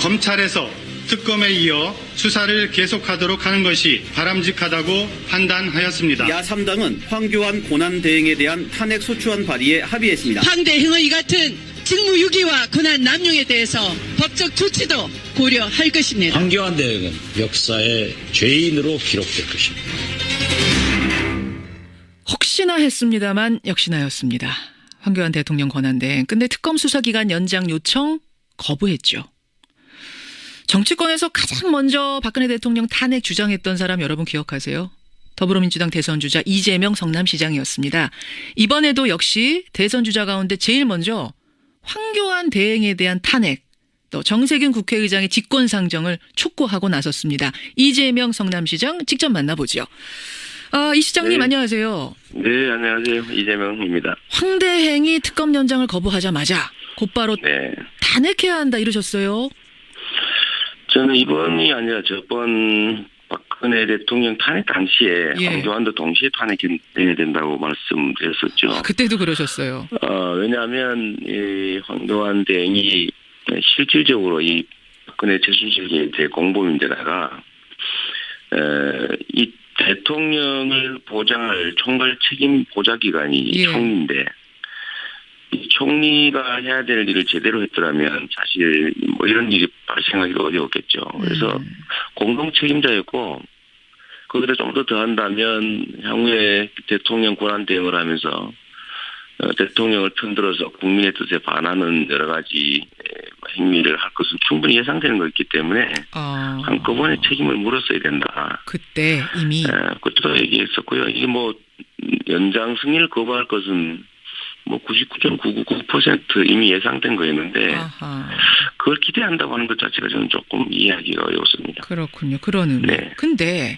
검찰에서 특검에 이어 수사를 계속하도록 하는 것이 바람직하다고 판단하였습니다. 야3당은 황교안 권한대행에 대한 탄핵 소추안 발의에 합의했습니다. 황대행의 같은 직무유기와 권한 남용에 대해서 법적 조치도 고려할 것입니다. 황교안 대행은 역사의 죄인으로 기록될 것입니다. 혹시나 했습니다만 역시나였습니다. 황교안 대통령 권한대행. 근데 특검 수사기간 연장 요청 거부했죠. 정치권에서 가장 먼저 박근혜 대통령 탄핵 주장했던 사람 여러분 기억하세요? 더불어민주당 대선 주자 이재명 성남시장이었습니다. 이번에도 역시 대선 주자 가운데 제일 먼저 황교안 대행에 대한 탄핵, 또 정세균 국회의장의 직권상정을 촉구하고 나섰습니다. 이재명 성남시장 직접 만나보죠. 이 시장님 네. 안녕하세요. 네, 안녕하세요. 이재명입니다. 황 대행이 특검 연장을 거부하자마자 곧바로 네. 탄핵해야 한다 이러셨어요. 저는 이번이 아니라 저번 박근혜 대통령 탄핵 당시에 예. 황교안도 동시에 탄핵해야 된다고 말씀드렸었죠. 그때도 그러셨어요. 왜냐하면 이 황교안 대행이 실질적으로 이 박근혜 최순실에 대해 공범인데다가 이 대통령을 보장할 총괄 책임 보좌기관이 예. 총리인데 이 총리가 해야 될 일을 제대로 했더라면 사실 뭐 이런 일이 발생하기도 어려웠겠죠. 그래서 공동 책임자였고 거기다 좀 더 더한다면 향후에 대통령 권한 대행을 하면서 대통령을 편들어서 국민의 뜻에 반하는 여러 가지 행위를 할 것은 충분히 예상되는 것이기 때문에 한꺼번에 책임을 물었어야 된다. 그때 이미. 그때도 얘기했었고요. 이게 뭐 연장 승인을 거부할 것은 뭐 99.999% 이미 예상된 거였는데 아하. 그걸 기대한다고 하는 것 자체가 저는 조금 이해하기가 어렵습니다. 그렇군요. 그런 의미. 네. 근데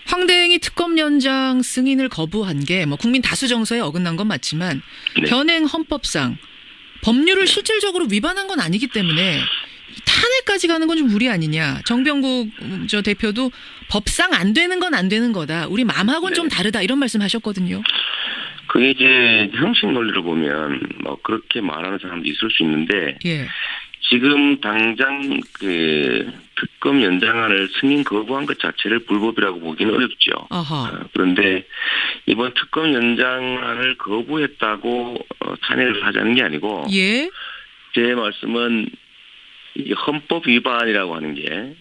황 대행이 특검 연장 승인을 거부한 게 뭐 국민 다수 정서에 어긋난 건 맞지만 네. 현행 헌법상 법률을 실질적으로 위반한 건 아니기 때문에 탄핵까지 가는 건 좀 무리 아니냐. 정병국 저 대표도 법상 안 되는 건 안 되는 거다. 우리 마음하고는 좀 다르다. 이런 말씀하셨거든요. 그게 이제 형식 논리로 보면 뭐 그렇게 말하는 사람도 있을 수 있는데 예. 지금 당장 그 특검 연장안을 승인 거부한 것 자체를 불법이라고 보기는 어렵죠. 아하. 그런데 이번 특검 연장안을 거부했다고 탄핵을 하자는 게 아니고 예. 제 말씀은 이 헌법 위반이라고 하는 게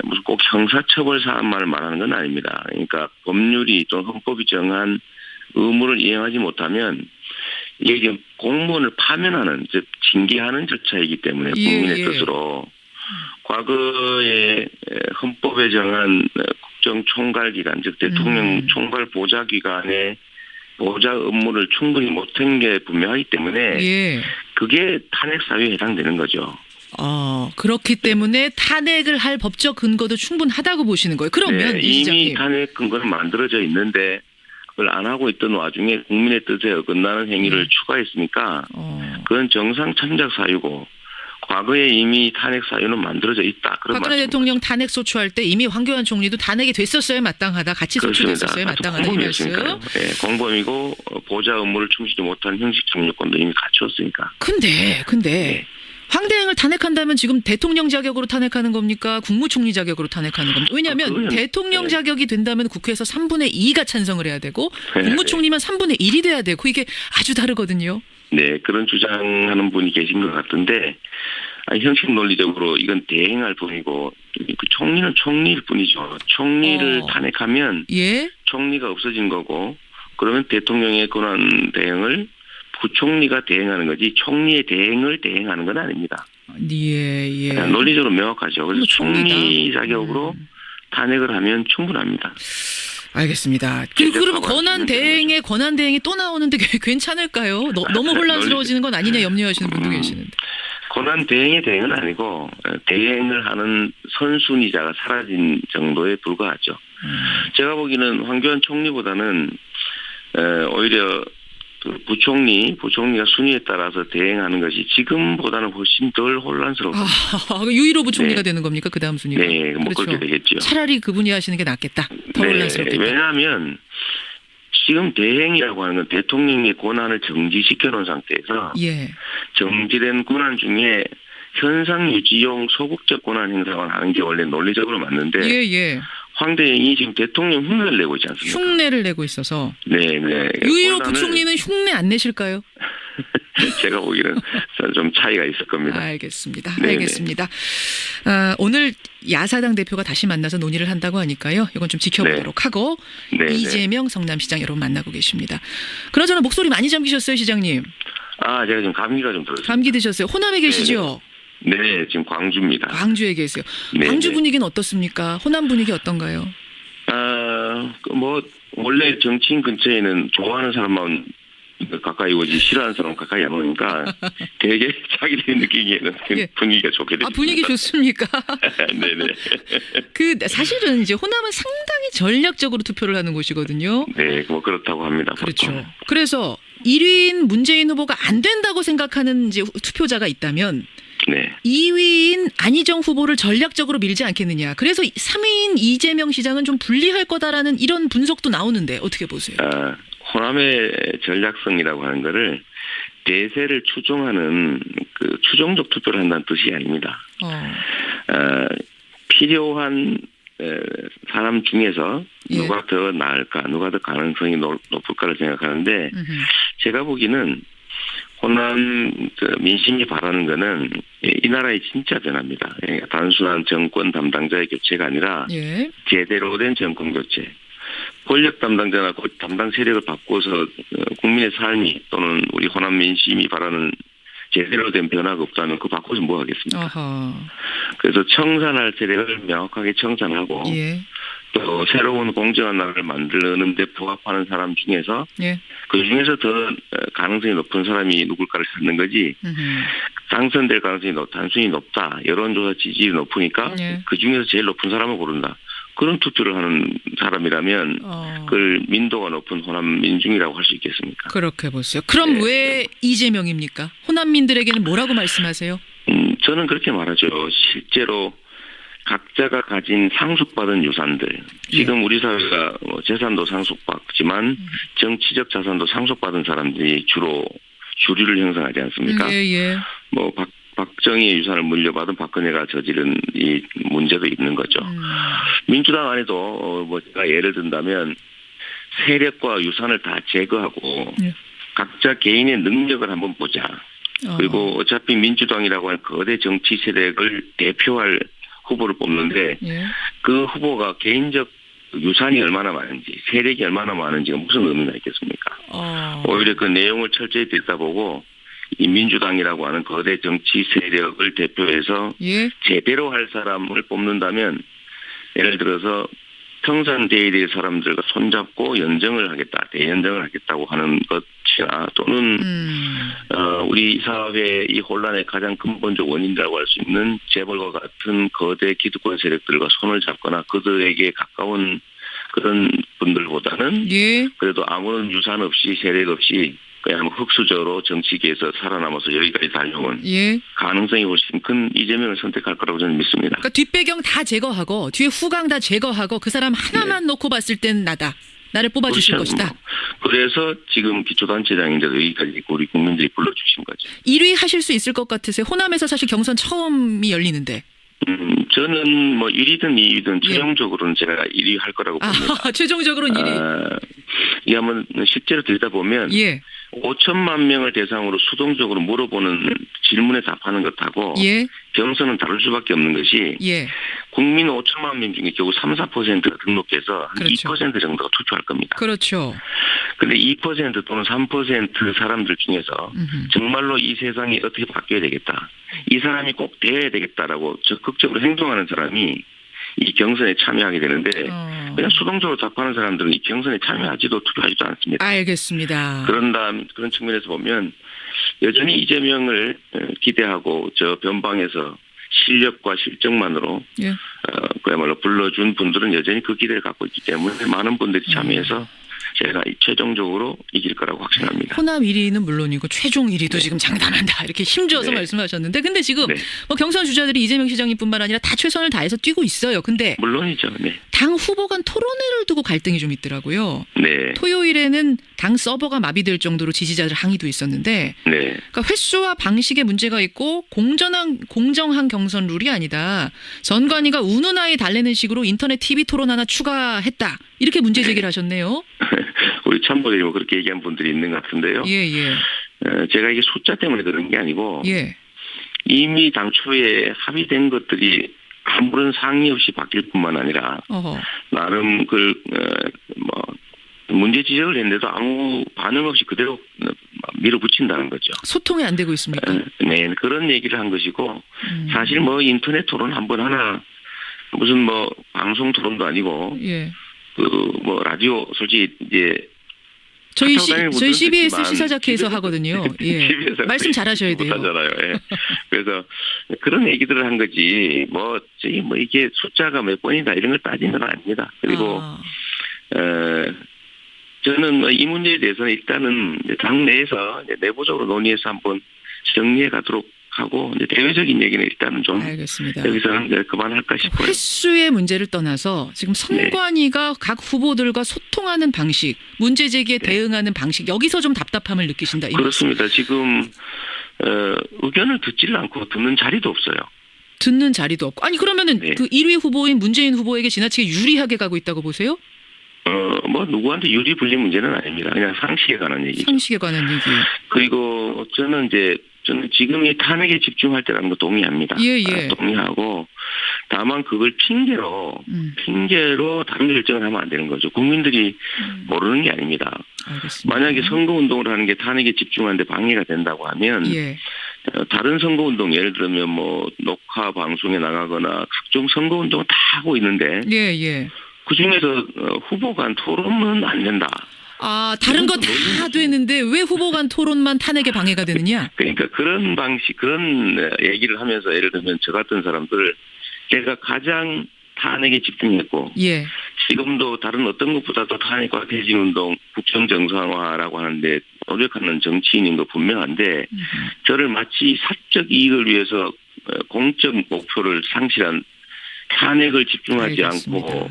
무슨 꼭 형사처벌 사안만을 말하는 건 아닙니다. 그러니까 법률이 또 헌법이 정한 의무를 이행하지 못하면 이게 지금 공무원을 파면하는 즉 징계하는 절차이기 때문에 국민의 뜻으로 과거에 헌법에 정한 국정총괄기관 즉 대통령 총괄 보좌기관의 보좌 업무를 충분히 못한 게 분명하기 때문에 예. 그게 탄핵 사유에 해당되는 거죠. 그렇기 때문에 탄핵을 할 법적 근거도 충분하다고 보시는 거예요. 그러면 네, 이 시장님. 이미 탄핵 근거는 만들어져 있는데 그걸 안 하고 있던 와중에 국민의 뜻에 어긋나는 행위를 추가했으니까 그건 정상 참작 사유고 과거에 이미 탄핵 사유는 만들어져 있다. 그런 박근혜 대통령 탄핵 소추할 때 이미 황교안 총리도 탄핵이 됐었어야 마땅하다. 같이 소추됐었어야 마땅하다. 이 말씀. 네, 공범이고 보좌 업무를 충실히 못한 형식적 요건도 이미 갖추었으니까. 근데 네. 황 대행을 탄핵한다면 지금 대통령 자격으로 탄핵하는 겁니까? 국무총리 자격으로 탄핵하는 겁니까? 왜냐하면 대통령 자격이 된다면 국회에서 3분의 2가 찬성을 해야 되고 국무총리만 3분의 1이 돼야 되고 이게 아주 다르거든요. 네, 그런 주장하는 분이 계신 것 같은데 형식 논리적으로 이건 대행할 뿐이고 그 총리는 총리일 뿐이죠. 총리를 탄핵하면 예? 총리가 없어진 거고 그러면 대통령의 권한 대행을 부총리가 대행하는 거지 총리의 대행을 대행하는 건 아닙니다. 예. 논리적으로 명확하죠. 그래서 총리다. 총리 자격으로 탄핵을 하면 충분합니다. 알겠습니다. 그러면 권한 대행이 또 나오는데 괜찮을까요? 너무 혼란스러워지는 건 아니냐 염려하시는 분도 계시는데. 권한 대행의 대행은 아니고 대행을 하는 선순위자가 사라진 정도에 불과하죠. 제가 보기에는 황교안 총리보다는 오히려 부총리가 순위에 따라서 대행하는 것이 지금보다는 훨씬 덜 혼란스럽습니다. 유일호 부총리가 되는 겁니까? 그 다음 순위가? 네, 뭐 그렇죠. 그렇게 되겠죠. 차라리 그분이 하시는 게 낫겠다. 더 혼란스럽겠다. 왜냐하면 지금 대행이라고 하는 건 대통령의 권한을 정지시켜 놓은 상태에서 정지된 권한 중에 현상 유지용 소극적 권한 행사만 하는 게 원래 논리적으로 맞는데 예. 황대행이 지금 대통령 흉내를 내고 있지 않습니까? 흉내를 내고 있어서 네네. 유일호 부총리는 흉내 안 내실까요? 제가 보기에는 좀 차이가 있을 겁니다. 알겠습니다. 네네. 알겠습니다. 오늘 야사당 대표가 다시 만나서 논의를 한다고 하니까요. 이건 좀 지켜보도록 하고 네네. 이재명 성남시장 여러분 만나고 계십니다. 그나저나 목소리 많이 잠기셨어요, 시장님. 제가 지금 감기가 좀 들었어요. 감기 드셨어요. 호남에 계시죠? 네, 지금 광주입니다. 광주에 계세요. 네네. 광주 분위기는 어떻습니까? 호남 분위기 어떤가요? 원래 정치인 근처에는 좋아하는 사람만 가까이 오지 싫어하는 사람 가까이 안 오니까 되게 자기들이 느끼기에는 예. 분위기가 좋게 됐습니다. 분위기 좋습니까? 네네. 사실은 이제 호남은 상당히 전략적으로 투표를 하는 곳이거든요. 네, 뭐 그렇다고 합니다. 그렇죠. 보통. 그래서 1위인 문재인 후보가 안 된다고 생각하는 이제 투표자가 있다면 네. 2위인 안희정 후보를 전략적으로 밀지 않겠느냐. 그래서 3위인 이재명 시장은 좀 불리할 거다라는 이런 분석도 나오는데 어떻게 보세요? 호남의 전략성이라고 하는 거를 대세를 추종하는 그 추종적 투표를 한다는 뜻이 아닙니다. 필요한 사람 중에서 예. 누가 더 나을까, 누가 더 가능성이 높을까를 생각하는데 제가 보기에는 호남 민심이 바라는 거는 이 나라의 진짜 변화입니다. 단순한 정권 담당자의 교체가 아니라 예. 제대로 된 정권 교체. 권력 담당자나 담당 세력을 바꿔서 국민의 삶이 또는 우리 호남 민심이 바라는 제대로 된 변화가 없다면 그거 바꿔서 뭐 하겠습니까? 아하. 그래서 청산할 세력을 명확하게 청산하고 예. 또 새로운 공정한 나라를 만드는 데 부합하는 사람 중에서 예. 그 중에서 더 가능성이 높은 사람이 누굴까를 찾는 거지 당선될 가능성이 단순히 높다. 여론조사 지지율이 높으니까 예. 그 중에서 제일 높은 사람을 고른다. 그런 투표를 하는 사람이라면 그걸 민도가 높은 호남 민중이라고 할 수 있겠습니까? 그렇게 보세요. 그럼 네. 왜 이재명입니까? 호남민들에게는 뭐라고 말씀하세요? 저는 그렇게 말하죠. 실제로 각자가 가진 상속받은 유산들. 지금 우리 사회가 재산도 상속받지만 정치적 자산도 상속받은 사람들이 주로 주류를 형성하지 않습니까? 예. 박정희의 유산을 물려받은 박근혜가 저지른 이 문제도 있는 거죠. 민주당 안에도 제가 예를 든다면 세력과 유산을 다 제거하고 각자 개인의 능력을 한번 보자. 그리고 어차피 민주당이라고 하는 거대 정치 세력을 대표할 후보를 뽑는데 그 후보가 개인적 유산이 얼마나 많은지 세력이 얼마나 많은지가 무슨 의미가 있겠습니까? 오히려 그 내용을 철저히 들여다보고 이 민주당이라고 하는 거대 정치 세력을 대표해서 제대로 할 사람을 뽑는다면 예를 들어서 평산돼야 될 사람들과 손잡고 연정을 하겠다, 대연정을 하겠다고 하는 것이나 또는 우리 사회의 이 혼란의 가장 근본적 원인이라고 할 수 있는 재벌과 같은 거대 기득권 세력들과 손을 잡거나 그들에게 가까운 그런 분들보다는 그래도 아무런 유산 없이 세력 없이 그냥 흑수저로 정치계에서 살아남아서 여기까지 달려온 가능성이 훨씬 큰 이재명을 선택할 거라고 저는 믿습니다. 그러니까 뒷배경 다 제거하고 뒤에 후광 다 제거하고 그 사람 하나만 놓고 봤을 땐 나를 뽑아주실 그렇죠. 것이다. 그래서 지금 기초단체장인데도 여기까지 우리 국민들이 불러주신 거죠. 1위 하실 수 있을 것 같으세요? 호남에서 사실 경선 처음이 열리는데. 저는 1위든 2위든 최종적으로는 제가 1위 할 거라고 봅니다. 최종적으로는 1위. 이게 한번 실제로 들여다보면 5천만 명을 대상으로 수동적으로 물어보는 질문에 답하는 것하고 경선은 다를 수밖에 없는 것이 국민 5천만 명 중에 겨우 3, 4%가 등록해서 한 2% 정도가 투표할 겁니다. 그런데 2% 또는 3% 사람들 중에서 정말로 이 세상이 어떻게 바뀌어야 되겠다. 이 사람이 꼭 돼야 되겠다라고 적극적으로 행동하는 사람이 이 경선에 참여하게 되는데 그냥 수동적으로 답하는 사람들은 이 경선에 참여하지도 투표하지도 않습니다. 알겠습니다. 그런 측면에서 보면 여전히 이재명을 기대하고 저 변방에서 실력과 실적만으로 그야말로 불러준 분들은 여전히 그 기대를 갖고 있기 때문에 많은 분들이 참여해서 제가 최종적으로 이길 거라고 확신합니다. 호남 1위는 물론이고 최종 1위도 지금 장담한다 이렇게 힘줘서 말씀하셨는데 근데 지금 경선 주자들이 이재명 시장님뿐만 아니라 다 최선을 다해서 뛰고 있어요. 근데 물론이죠. 당 후보 간 토론회를 두고 갈등이 좀 있더라고요. 네. 토요일에는 당 서버가 마비될 정도로 지지자들 항의도 있었는데 네. 그러니까 횟수와 방식에 문제가 있고 공정한 경선 룰이 아니다. 선관위가 운운하에 달래는 식으로 인터넷 TV 토론 하나 추가했다. 이렇게 문제 제기를 하셨네요. 우리 참모들이 뭐 그렇게 얘기한 분들이 있는 것 같은데요. 예. 제가 이게 숫자 때문에 그런 게 아니고 예. 이미 당초에 합의된 것들이 아무런 상의 없이 바뀔 뿐만 아니라 어허. 나름 문제 지적을 했는데도 아무 반응 없이 그대로 밀어붙인다는 거죠. 소통이 안 되고 있습니까? 네, 그런 얘기를 한 것이고 사실 뭐 인터넷 토론 한번 하나 무슨 뭐 방송 토론도 아니고 예. 라디오 솔직히 이제 저희 분들은 CBS 듣지만 시사자켓에서 하거든요. 예. 말씀 잘하셔야 돼요. 못하잖아요. 예. 그래서 그런 얘기들을 한 거지 이게 숫자가 몇 번이다 이런 걸 따지는 건 아닙니다. 그리고 저는 이 문제에 대해서는 일단은 당내에서 내부적으로 논의해서 한번 정리해 가도록 하고 이제 대외적인 얘기는 일단은 좀 알겠습니다. 여기서는 그만할까 싶어요. 횟수의 문제를 떠나서 지금 선관위가 각 후보들과 소통하는 방식, 문제 제기에 대응하는 방식 여기서 좀 답답함을 느끼신다. 그렇습니다. 지금 의견을 듣지를 않고 듣는 자리도 없어요. 듣는 자리도 없고. 아니 그러면은 그 1위 후보인 문재인 후보에게 지나치게 유리하게 가고 있다고 보세요? 누구한테 유리 불리 문제는 아닙니다. 그냥 상식에 관한 얘기죠. 상식에 관한 얘기. 그리고 저는 지금 이 탄핵에 집중할 때라는 거 동의합니다. 예. 동의하고 다만 그걸 핑계로 다른 결정을 하면 안 되는 거죠. 국민들이 모르는 게 아닙니다. 알겠습니다. 만약에 선거운동을 하는 게 탄핵에 집중하는데 방해가 된다고 하면 다른 선거운동 예를 들면 녹화 방송에 나가거나 각종 선거운동을 다 하고 있는데 그중에서 후보 간 토론은 안 된다. 다른 거 다 되는데 왜 후보 간 토론만 탄핵에 방해가 되느냐? 그러니까 그런 얘기를 하면서 예를 들면 저 같은 사람들을 제가 가장 탄핵에 집중했고 지금도 다른 어떤 것보다도 탄핵과 퇴진운동, 국정정상화라고 하는데 노력하는 정치인인 거 분명한데 저를 마치 사적 이익을 위해서 공적 목표를 상실한 탄핵을 집중하지 않고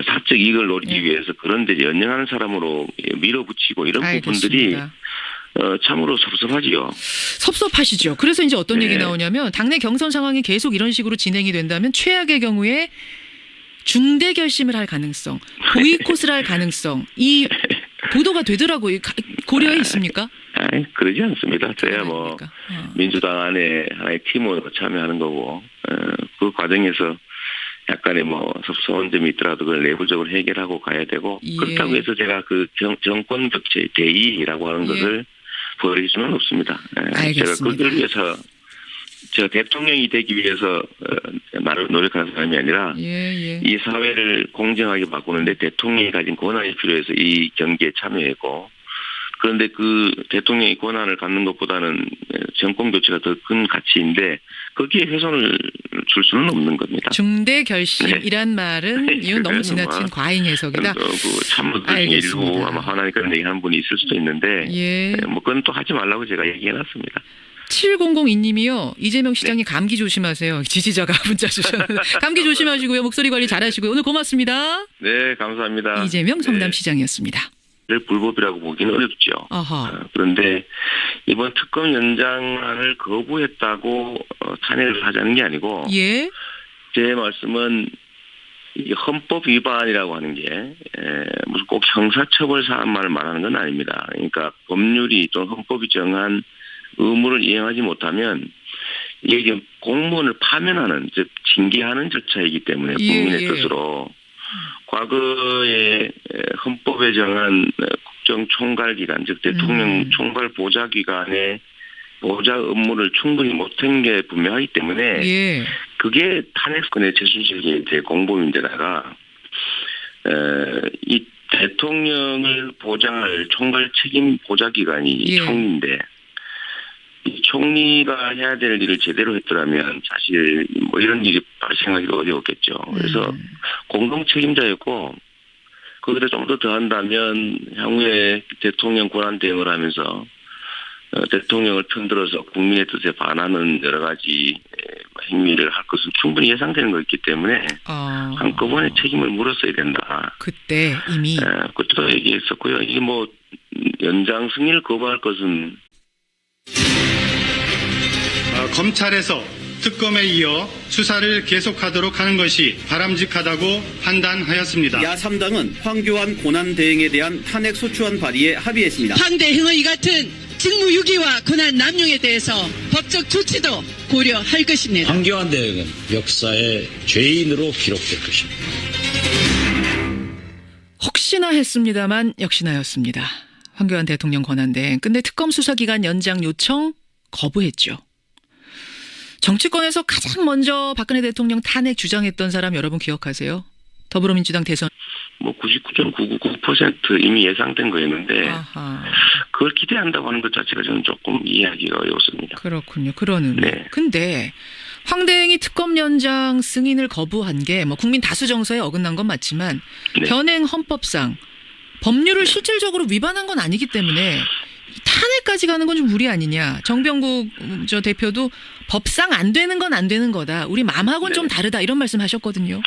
사적 이익을 노리기 위해서 그런 데 연연하는 사람으로 밀어붙이고 이런 부분들이 참으로 섭섭하지요. 섭섭하시죠. 그래서 이제 어떤 얘기 나오냐면 당내 경선 상황이 계속 이런 식으로 진행이 된다면 최악의 경우에 중대 결심을 할 가능성, 보이콧을 할 가능성 이 보도가 되더라고요. 고려해 있습니까? 그러지 않습니다. 저야 민주당 안에 하나의 팀으로 참여하는 거고 그 과정에서 약간의 섭섭한 점이 있더라도 그걸 내부적으로 해결하고 가야 되고 그렇다고 해서 제가 그 정권 격체 대의라고 하는 것을 버릴 수는 없습니다. 제가 그걸 위해서 제가 대통령이 되기 위해서 노력하는 사람이 아니라 이 사회를 공정하게 바꾸는데 대통령이 가진 권한이 필요해서 이 경기에 참여했고 그런데 그 대통령의 권한을 갖는 것보다는 정권 교체가 더 큰 가치인데 거기에 훼손을 줄 수는 없는 겁니다. 중대 결심이란 말은 이건 너무 지나친 과잉 해석이다. 참모들 중에 일부 아마 화나니 그런 얘기하는 분이 있을 수도 있는데 그건 또 하지 말라고 제가 얘기해놨습니다. 7002님이요. 이재명 시장님 감기 조심하세요. 지지자가 문자 주셨는데 감기 조심하시고요. 목소리 관리 잘하시고요. 오늘 고맙습니다. 네, 감사합니다. 이재명 성남시장이었습니다. 불법이라고 보기는 어렵죠. 그런데 이번 특검 연장안을 거부했다고 탄핵을 하자는 게 아니고 제 말씀은 이 헌법 위반이라고 하는 게 무슨 꼭 형사처벌 사안만을 말하는 건 아닙니다. 그러니까 법률이 또 헌법이 정한 의무를 이행하지 못하면 이게 지금 공무원을 파면하는 즉 징계하는 절차이기 때문에 국민의 뜻으로 과거에 헌법에 정한 국정총괄기관 즉 대통령 총괄 보좌기관의 보좌 업무를 충분히 못한 게 분명하기 때문에 그게 탄핵권의 최순실의 공범인데다가 이 대통령을 보장할 총괄 책임 보좌기관이 총리인데 이 총리가 해야 될 일을 제대로 했더라면 사실 이런 일이 발생하기가 어려웠겠죠. 그래서 공동 책임자였고 거기다 좀 더 더한다면 향후에 대통령 권한 대응을 하면서 대통령을 편들어서 국민의 뜻에 반하는 여러 가지 행위를 할 것은 충분히 예상되는 거였기 때문에 한꺼번에 책임을 물었어야 된다. 그때 이미 그것도 얘기했었고요. 이게 뭐 연장 승인을 거부할 것은 검찰에서 특검에 이어 수사를 계속하도록 하는 것이 바람직하다고 판단하였습니다. 야3당은 황교안 고난대행에 대한 탄핵 소추안 발의에 합의했습니다. 황대행의 같은 직무유기와 권한 남용에 대해서 법적 조치도 고려할 것입니다. 황교안 대행은 역사의 죄인으로 기록될 것입니다. 혹시나 했습니다만 역시나였습니다. 황교안 대통령 권한대행. 근데 특검 수사기간 연장 요청 거부했죠. 정치권에서 가장 먼저 박근혜 대통령 탄핵 주장했던 사람 여러분 기억하세요? 더불어민주당 대선. 99.999% 이미 예상된 거였는데 아하. 그걸 기대한다고 하는 것 자체가 저는 조금 이해하기가 어렵습니다. 그렇군요. 그런 의미. 네. 근데 황 대행이 특검 연장 승인을 거부한 게 뭐 국민 다수 정서에 어긋난 건 맞지만 네. 현행 헌법상 법률을 실질적으로 위반한 건 아니기 때문에 탄핵까지 가는 건 좀 무리 아니냐. 정병국 저 대표도 법상 안 되는 건 안 되는 거다. 우리 마음하고는 좀 다르다. 이런 말씀 하셨거든요.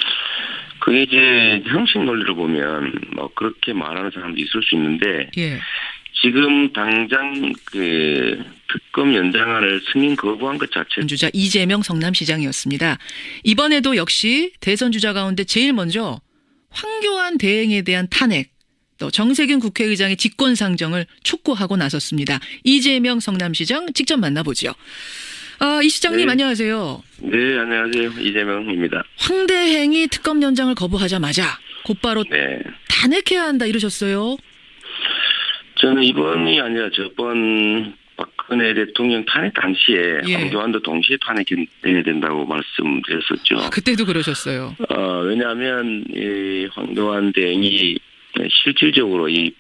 그게 이제 형식 논리를 보면 뭐 그렇게 말하는 사람도 있을 수 있는데 예. 지금 당장 그 특검 연장안을 승인 거부한 것 자체 주자 이재명 성남시장이었습니다. 이번에도 역시 대선 주자 가운데 제일 먼저 황교안 대행에 대한 탄핵, 또 정세균 국회의장의 직권상정을 촉구하고 나섰습니다. 이재명 성남시장 직접 만나보죠. 이 시장님 네. 안녕하세요. 네, 안녕하세요. 이재명입니다. 황 대행이 특검 연장을 거부하자마자 곧바로 네. 탄핵해야 한다 이러셨어요. 저는 이번이 아니라 저번 박근혜 대통령 탄핵 당시에 예. 황교안도 동시에 탄핵해야 된다고 말씀드렸었죠. 그때도 그러셨어요. 왜냐하면 이 황교안 대행이 실질적으로 이